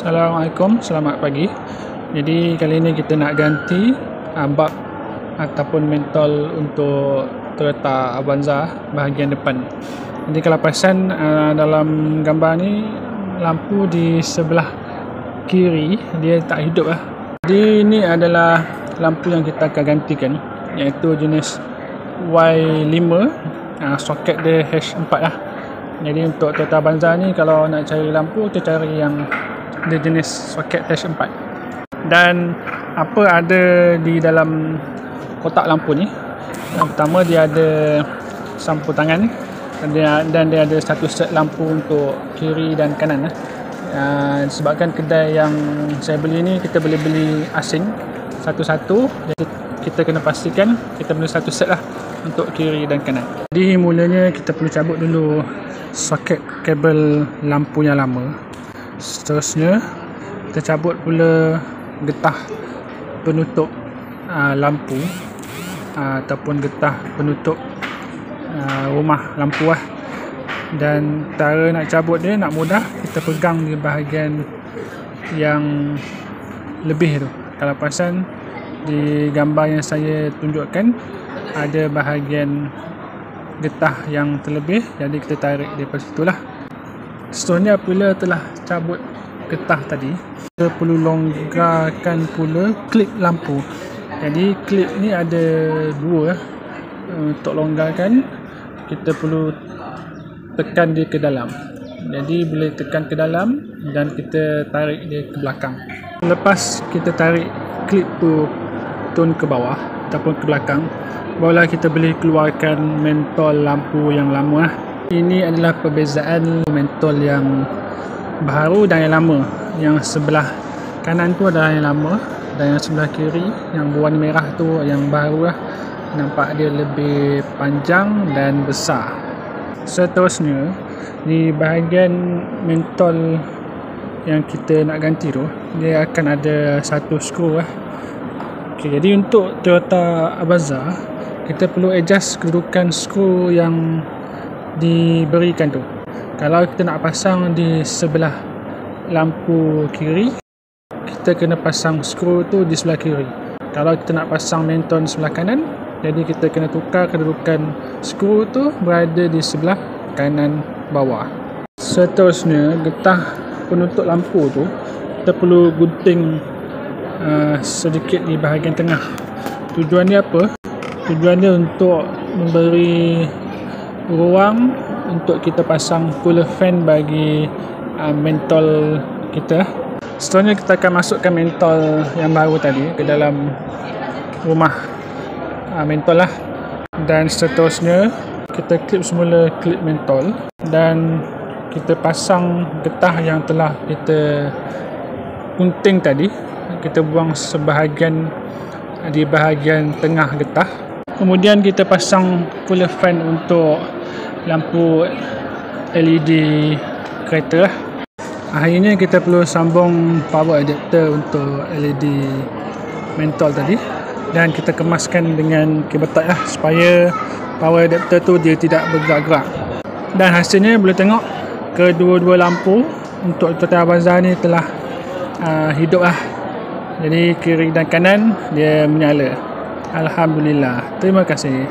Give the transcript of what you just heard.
Assalamualaikum, selamat pagi. Jadi kali ini kita nak ganti bab ataupun mentol untuk Toyota Avanza bahagian depan. Jadi kalau perasan dalam gambar ni, lampu di sebelah kiri dia tak hidup lah. Jadi ini adalah lampu yang kita akan gantikan, iaitu jenis Y5, soket dia H4 lah. Jadi untuk Toyota Avanza ni, kalau nak cari lampu, kita cari yang dia jenis soket H4. Dan apa ada di dalam kotak lampu ni? Yang pertama, dia ada sampul tangan dan dia ada satu set lampu untuk kiri dan kanan. Sebabkan kedai yang saya beli ni, kita boleh beli asing satu-satu, jadi kita kena pastikan kita beli satu set lah untuk kiri dan kanan. Jadi mulanya kita perlu cabut dulu soket kabel lampu yang lama. Seterusnya kita cabut pula getah penutup lampu ataupun getah penutup rumah lampu lah. Dan cara nak cabut dia nak mudah, kita pegang di bahagian yang lebih tu. Kalau perasan di gambar yang saya tunjukkan, ada bahagian getah yang terlebih, jadi kita tarik daripada situ lah. Seterusnya apabila telah cabut getah tadi, kita perlu longgarkan pula klip lampu. Jadi klip ni ada dua. Untuk longgarkan, kita perlu tekan dia ke dalam. Jadi boleh tekan ke dalam dan kita tarik dia ke belakang. Lepas kita tarik klip tu turun ke bawah ataupun ke belakang, barulah kita boleh keluarkan mentol lampu yang lama lah. Ini adalah perbezaan mentol yang baru dan yang lama. Yang sebelah kanan tu adalah yang lama, dan yang sebelah kiri yang berwarna merah tu yang baru lah. Nampak dia lebih panjang dan besar. Seterusnya, di bahagian mentol yang kita nak ganti tu, dia akan ada satu skru lah. Jadi untuk Toyota Avanza, kita perlu adjust kedudukan skru yang diberikan tu. Kalau kita nak pasang di sebelah lampu kiri, kita kena pasang skru tu di sebelah kiri. Kalau kita nak pasang mentol sebelah kanan, jadi kita kena tukar kedudukan skru tu berada di sebelah kanan bawah. Seterusnya, getah penutup lampu tu kita perlu gunting sedikit di bahagian tengah. Tujuan dia apa? Tujuan dia untuk memberi ruang untuk kita pasang cooler fan bagi mentol kita. Seterusnya kita akan masukkan mentol yang baru tadi ke dalam rumah mentol lah. Dan seterusnya kita klip semula klip mentol dan kita pasang getah yang telah kita gunting tadi. Kita buang sebahagian di bahagian tengah getah. Kemudian kita pasang cooler fan untuk lampu LED kereta lah. Akhirnya kita perlu sambung power adapter untuk LED mentol tadi, dan kita kemaskan dengan kabel tight lah, supaya power adapter tu dia tidak bergerak-gerak. Dan hasilnya boleh tengok kedua-dua lampu untuk Toyota Avanza ni telah hidup lah. Jadi kiri dan kanan dia menyala. Alhamdulillah. Terima kasih.